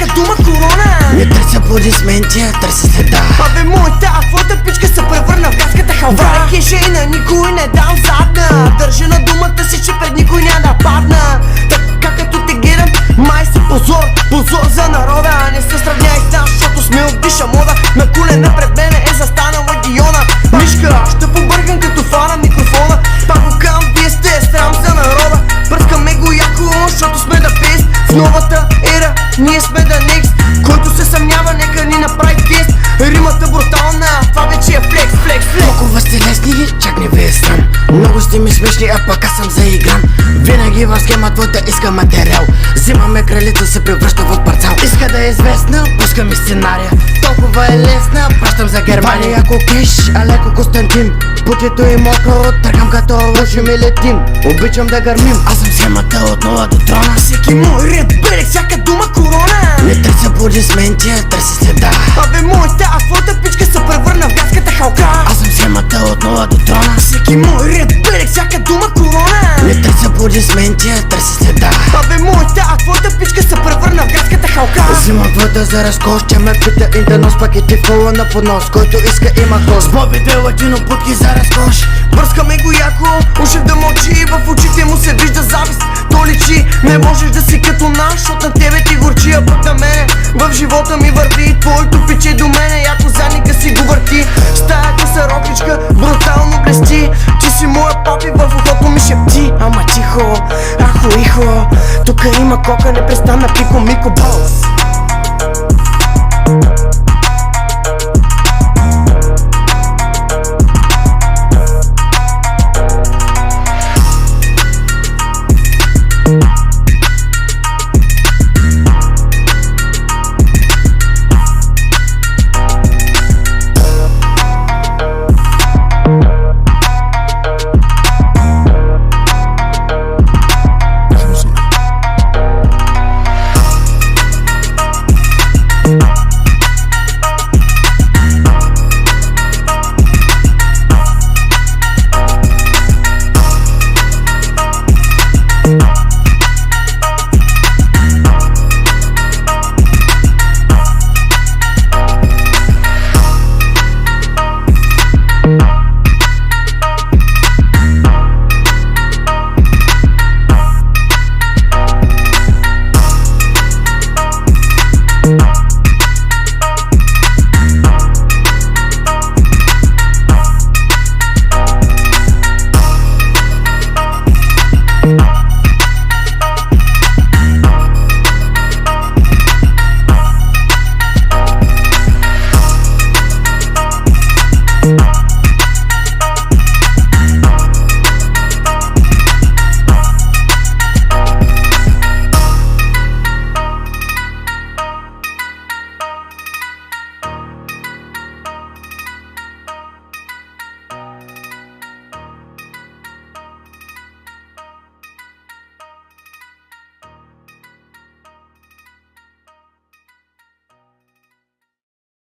всяка дума корона. Не търся аплодисменти, а търся следа. Абе моята твоята пичка се превърна в гадската халва. Вайки жена, никой не дам задна. Държа на думата си, че пред никой няма да падна. Така като те гледам, май си позор, позор за народа. Не се сравняй с нас, защото сме от диша мода. На колена пред мене е застанала Гиона. Мишка, ще побъркам като фана микрофона. Пак го кам, вие сте срам за народа. Пръскаме го яко, защото сме да пест. В новата ера, ние сме да некст. Който се съмнява, нека ни направи тест. Римата брутална, това вече е флекс, флекс, флекс. Толкова сте лесни, чак не ви е срам. Много сте ми смешни, а пък аз съм заигран. Винаги в схема твоята иска материал. Взимаме кралица, се превръща в парцал. Иска да е известна, пуска ми сценария. Толкова е лесна, пращам за Германия. Ако кеш, а леко Константин. Путито и мокро, тръгам като лъжим и летим. Обичам да гърмим, аз съм схемата от нула до трона. Всеки мой ред белег, всяка дума корона. Не търся аплодисменти, а търся следа. Абе моята, твоята пичка се превърна в гадската халка. Аз съм схемата от нула до трона. Всеки мой ред белег, всяка дума корона. Не търся аплодисменти, а търся следа. Абе моята, твоята пичка се превърна в гадската халка. Взимам твоята за разкош, тя ме пита интернос, пакети в кола на поднос. Който иска има хост. С Боби де латино, путки за разкош. Бръскаме го яко, ушев да мълчи. В очите му се вижда завист, то личи. Не можеш да си като наш, защото на тебе ти горчи, а пък на мене в живота ми върви. Твоето пиче до мене, яко задника си го върти. Стаята са рокличка, брутално блести. Ти си моя папи, в ухото ми шепти. Ама тихо, ахо ихо, тука има кока, непрестанна пико мико бос.